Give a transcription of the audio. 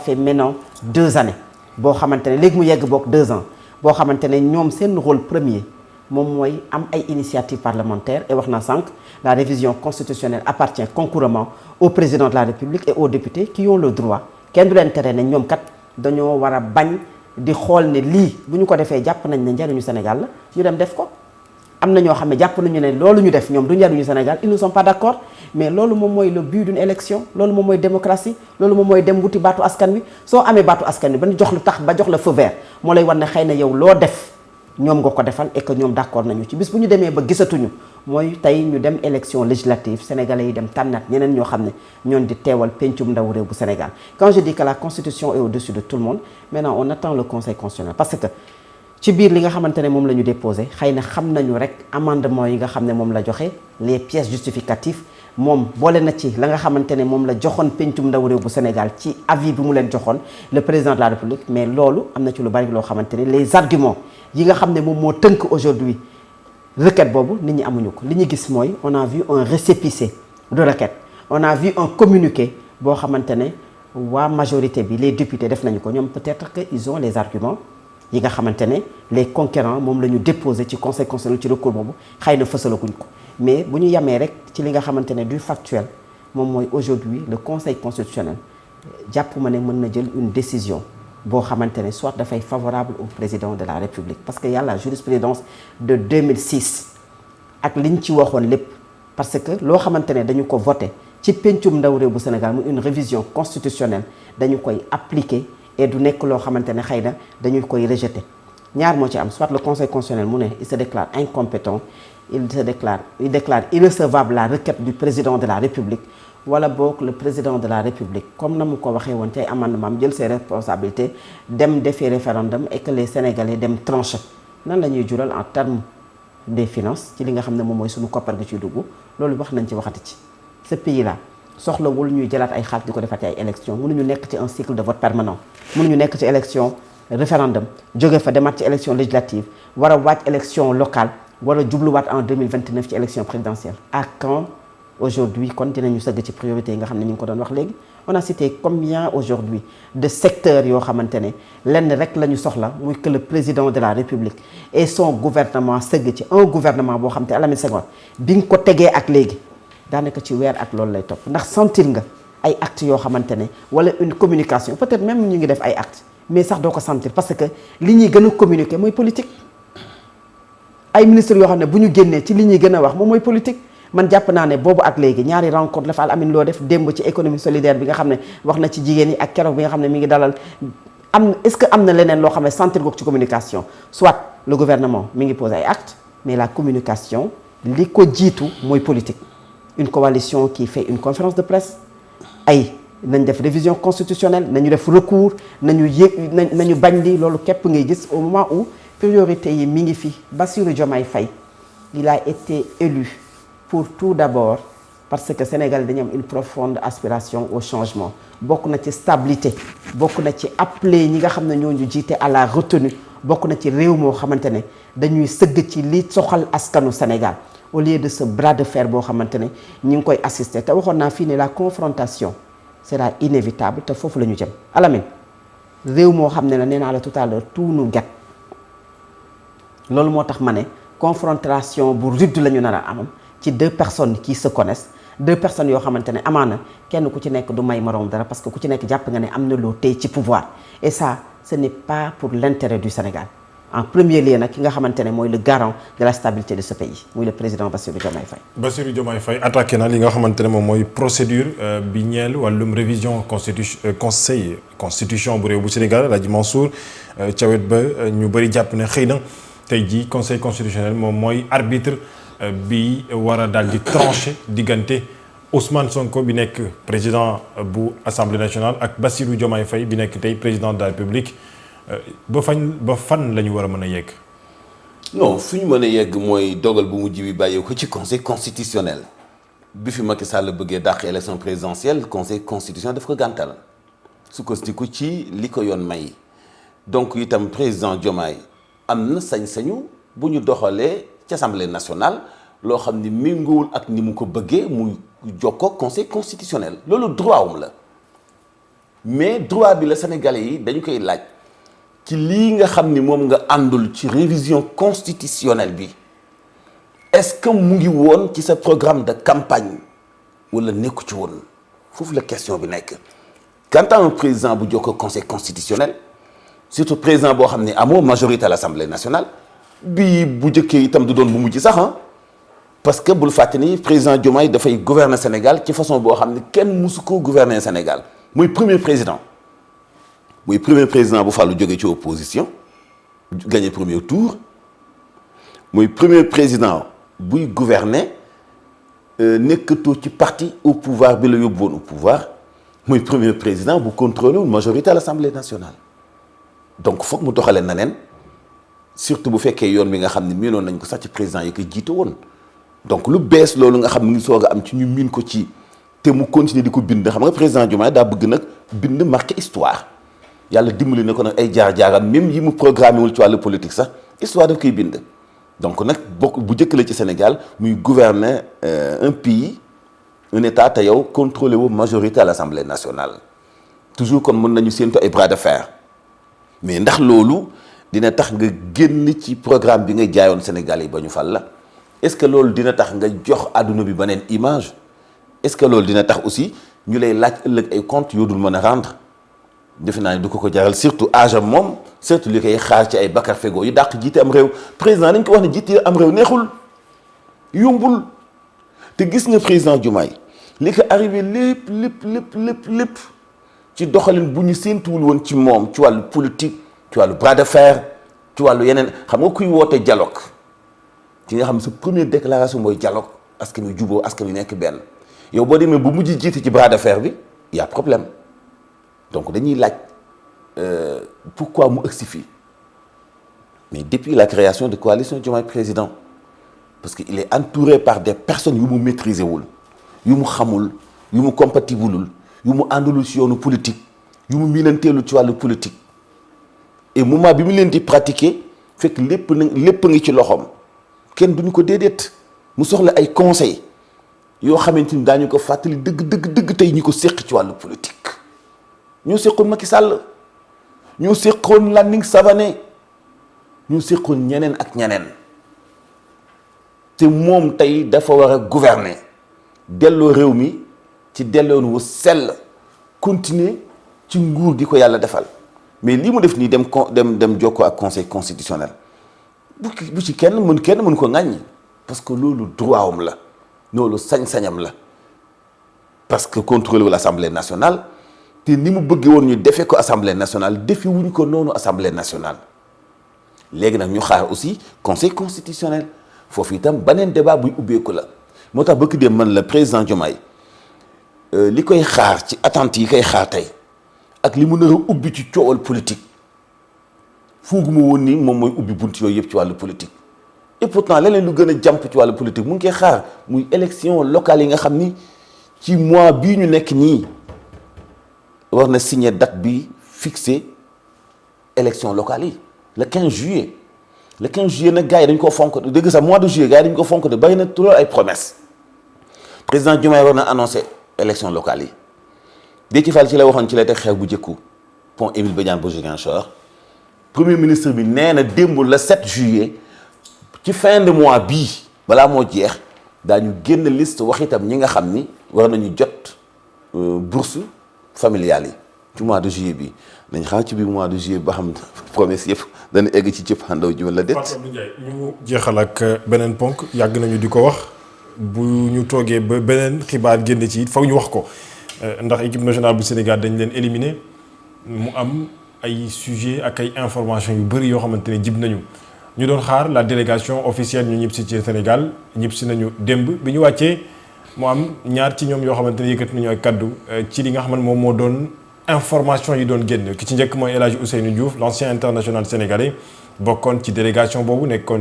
fait maintenant 2 années boo xamante ne léegi mu yegg boog 2 ans boo xamante ne ñoom seen rôle premier moom mooy am ay initiatives parlementaires et wax naa sànq la révision constitutionnelle appartient concouramment au président de la République et aux députés qui ont le droit kenn du leen tere ne ñoom kat dañoo war a bañ di xool ne lii bu ñu ko defee jàpp nañ ne njariñu Sénégal la ñu dem def ko. am na ñoo xam ne jàpp nañu ne loolu ñu def ñoom du njariñu Sénégal ils ne sont pas d'accord mais loolu moom mooy le but d'une élection loolu moom mooy démocratie loolu moom mooy dem wuti baatu askan wi soo amee baatu askan wi ba ñu jox lu tax ba jox la feu vert moo lay wan ne xëy na yow loo def ñoom nga ko defal et que ñoom d'accord nañu ci bis bu ñu demee ba gisatuñu mooy tey ñu dem élection législative sénégalais yi dem tànnaat ñeneen ñoo xam ne ñoon di teewal pencum ndaw réew bu Sénégal quand je dis que la constitution est au-dessus de tout le monde maintenant on attend le conseil constitutionnel parce que ci biir li nga xamante ne moom la ñu déposé xëy na xam nañu rek amendement yi nga xam ne moom la joxe les pièces justificatives moom boole na ci la nga xamante ne moom la joxoon pencum ndaw réew bu Sénégal ci avis bi mu leen joxoon le président de la République mais loolu am na ci lu bari loo xamante ne les arguments yi nga xam ne moom moo tënk aujourd'hui requête boobu nit ñi amuñu ko li ñu gis mooy on a vu un récépissé de requête on a vu un communiqué boo xamante ne waa majorité bi les députés def nañu ko ñoom peut-être que ils ont les arguments yi nga xamante ne les conquérants moom la ñu déposé ci conseil constitutionnel ci recours boobu xëy na fësalaguñ ko mais bu ñu yamee rek ci li nga xamante ne du factuel moom mooy aujourd'hui le conseil constitutionnel jàpp ma ne mën na jël une décision boo xamante ne soit dafay favorable au président de la République parce que y a la jurisprudence de 2006 ak liñ ci waxoon lépp parce que loo xamante ne dañu ko voté ci pencum ndaw réew bu Sénégal mu une révision constitutionnelle dañu koy appliquer et du nekk loo xamante ne xëy na dañu koy rejeter ñaar moo ci am soit le conseil constitutionnel mu ne il se déclare incompétent il déclare irrecevable la requête du président de la République wala boog le président de la République comme na mu ko waxee woon ci ay amendement am jël ses responsabilités dem defi référendum et que les Sénégalais dem trancher nan la ñuy jural en termes des finances ci li nga xam ne moom mooy suñu koppar gi ciy dugg loolu wax nañ ci waxati ci ce pays là soxlawul ñuy jëlaat ay xaalis di ko defati ay élection mënuñu nekk ci un cycle de vote permanent mënuñu nekk ci élection référendum jóge fa demaat ci élection législative war a waaj élection locale war a jubluwaat en 2029 ci élection présidentielle à quand aujourd'hui kon dinañu sëgg ci priorité yi nga xam ne ñu ngi ko doon wax léegi on a cité combien aujourd'hui de secteurs yoo xamante ne lenn rek la ñu soxla muy que le président de la République et son gouvernement sëgg ci un gouvernement boo xam te Alamine Senghor bi nga ko tegee ak léegi daanaka ci weer ak loolu lay topp ndax sentir nga ay actes yoo xamante ne wala une communication peut-être même ñu ngi def ay actes mais sax doo ko sentir parce que li ñuy gën a communiquer mooy politique ay ministres yoo xam ne bu ñu génnee ci li ñuy gën a wax moom mooy politique man jàpp naa ne boobu ak léegi ñaari rencontre la fa Alamine loo def démb ci économie solidaire bi nga xam ne wax na ci jigéen ñi ak keroog bi nga xam ne mi ngi dalal est-ce que am na leneen loo xam ne sentir ko ci communication soit le gouvernement mi ngi posé ay actes mais la communication li ko jiitu mooy politique une coalition qui fait une conférence de presse ay nañ def révision constitutionnelle nañu def recours nañu bañ li loolu képp ngay gis au moment où priorité yi mi ngi fi Bassirou Diomaye Faye il a été élu pour tout d'abord parce que Sénégal dañu am une profonde aspiration au changement bokk na ci stabilité bokk na ci appeler ñi nga xam ne ñoo ñu jiite à la retenue bokk na ci réew moo xamante ne dañuy sëgg ci li soxal askanu Sénégal au lieu de ce bras de fer boo xamante ne ñi ngi koy assister te waxoon naa fii ne la confrontation sera inévitable te foofu la ñu jëm Alamine réew moo xam ne la nee naa la tout à l'heure tout nous guette loolu moo tax ma ne confrontation bu rude la ñu nar a am ci deux personnes qui se connaissent deux personnes yoo xamante ne amaana kenn ku ci nekk du may moroom dara parce que ku ci nekk jàpp nga ne am na loo tey ci pouvoir et ça ce n'est pas pour l'intérêt du Sénégal en premier lieu nag ki nga xamante ne mooy le garant de la stabilité de ce pays muy le président Bassirou Diomaye Faye. Bassirou Diomaye Faye attaqué na li nga xamante ne moom mooy procédure bi ñeel wàllum révision conseil constitution bu réew bu Sénégal Alaaji Mansour Thiawet ba ñu bëri jàpp ne xëy na tey jii conseil constitutionnel moom mooy arbitre bi war a daal di trancher diggante Ousmane Sonko bi nekk président bu assemblée nationale ak Bassirou Diomaye Faye bi nekk tey président de la République. ba fan la ñu war a mën a yegg. non fu ñu mën a yegg mooy dogal bu mujj bi bàyyee ko ci conseil constitutionnel bi fi Macky Sall bëggee dàq élection présidentielle conseil constitutionnel daf ko gàntal sukkandiku ci li ko yoon may donc itam président Diomaye am na sañ-sañu bu ñu doxalee ci assemblée nationale loo xam ni méngoowul ak ni mu ko bëggee muy jokkoo conseil constitutionnel loolu droit am la mais droit bi la Sénégalais yi dañu koy laaj ci lii nga xam ni moom nga àndul ci révision constitutionnelle bi est-ce que mu ngi woon ci sa programme de campagne wala nekku ci woon foofu la question bi nekk. Quant à un président bu jokkoo conseil constitutionnel surtout président boo xam ne amoo majorité à l'Assemblée nationale bii bu jëkkee itam du doon bu mujj sax parce que bul fàtte ni président Diomaye dafay gouverner Sénégal ci façon boo xam ne kenn musu ko gouverner Sénégal mooy premier président bu fàllu jógee ci opposition gagné premier tour mooy premier président buy gouverner nekkatoo ci parti au pouvoir bi la yóbbuwoon au pouvoir mooy premier président bu contrôlé une majorité à l'Assemblée nationale donc foog mu doxalee na leen surtout bu fekkee yoon bi nga xam ne miinoon nañ ko sax ci président yi ko jiite woon donc lu bees loolu nga xam ne ngi soog a am ci ñu miin ko ci te mu continuer di ko bind xam nga président Diomaye daa bëgg nag bind marqué histoire yàlla dimbali na ko nag ay jaar-jaaram même yi mu programmé wul ci wàllu politique sax histoire daf koy bind donc nag bokk bu njëkk la ci Sénégal muy gouverner un pays un état te yow contrôlé wu majorité à l'Assemblée nationale toujours kon mën nañu séentu ay bras de fer mais ndax loolu dina tax nga génn ci programme bi nga jaayoon Sénégal yi ba ñu fal la est-ce que loolu dina tax nga jox àdduna bi beneen image est-ce que loolu dina tax aussi ñu lay laaj ëllëg ay comptes yoo dul mën a rendre defe naa ne du ko jaral surtout âge am moom surtout li koy xaar ci ay Bakar Fego yu dàq jiite am réew président dañ ko wax ne jiite am réew neexul yombul te gis nga président Diomaye li ko arrivé lépp ci doxalin bu ñu séentuwul woon ci moom ci wàllu politique ci wàllu bras de fer ci wàllu yeneen xam nga kuy woote dialogue ci nga xam sa première déclaration mooy dialogue askan wi juboo askan wi nekk benn yow boo demee bu mujj jiite ci bras de fer bi y a problème donc dañuy laaj pourquoi mu ëgsi fii mais depuis la création de coalition Diomaye président parce que il est entouré par des personnes yu mu maîtriser wul yu mu xamul yu mu compatible yu mu àndalul ci yoonu politique yu mu miinanteelu ci wàllu politique et moment bi mu leen di pratiquer fekk lépp ngi ci loxoom kenn duñu ko déedéet mu soxla ay conseils yoo xamante ni daañu ko fàttali dëgg tey ñi ko séq ci wàllu politique ñoo séqoon Macky Sall ñoo séqoon Landing Savané ñoo séqoon ñeneen ak ñeneen te moom tey dafa war a gouverner delloo réew mi ci delloon wu sell continuer ci nguur gi ko yàlla defal mais lii mu def nii dem jokkoo ak conseil constitutionnel bu ci kenn mën ko ŋàññi parce que loolu droit am la loolu sañ-sañam la parce que contrôler wu l'Assemblée nationale te ni mu bëggee woon ñu defee ko Assemblée nationale defi wuñ ko noonu Assemblée nationale léegi nag ñu xaar aussi conseil constitutionnel foofu itam beneen débat buy ubbeeku la moo tax bëgg dem man la président Diomaye li koy xaar ci attentes yi koy xaar tey ak li mu nar a ubbi ci coowal politique fooguma woon ni moom mooy ubbi bunt yooyu yëpp ci wàllu politique et pourtant leneen lu gën a jàmp ci wàllu politique mu ngi koy xaar muy élection locale yi nga xam ni ci mois bii ñu nekk nii war na signer date bi fixé élection locale yi le 15 juillet le 15 juillet nag gars yi dañu ko fonk dëgg sax mois de juillet gars yi dañu ko fonk de bari na trop ay promesses président Diomaye war na annoncé élection locale yi Déthié Fall ci la waxoon ci la teg xeex bu njëkku pont Émile Badiane bu Ziguinchor premier ministre bi nee na démb le 7 juillet ci fin de mois bii balaa moo jeex daañu génn liste wax itam ñi nga xam ni war nañu jot bourse familiale yi ci mois de juillet bi nañ xam ci biir mois de juillet ba xam promesse yëpp dana egg ci cëpp xandaw ji wala déet. Fatou Abdou Ndiaye ñu jeexal ak beneen ponk yàgg nañu di ko wax bu ñu toogee ba beneen xibaar génn ci it foog ñu wax ko ndax équipe nationale bu Sénégal dañ leen éliminé mu am ay sujet ak ay information yu bëri yoo xamante ne jib nañu ñu doon xaar la délégation officielle ñu ñib si ci Sénégal ñib si nañu démb bi ñu wàccee mu am ñaar ci ñoom yoo xamante ne yëkkati nañu ay kaddu ci li nga xam ne moom moo doon information yi doon génn ki ci njëkk mooy El Hadji Ousseynou Diouf l'ancien international sénégalais bokkoon ci délégation boobu nekkoon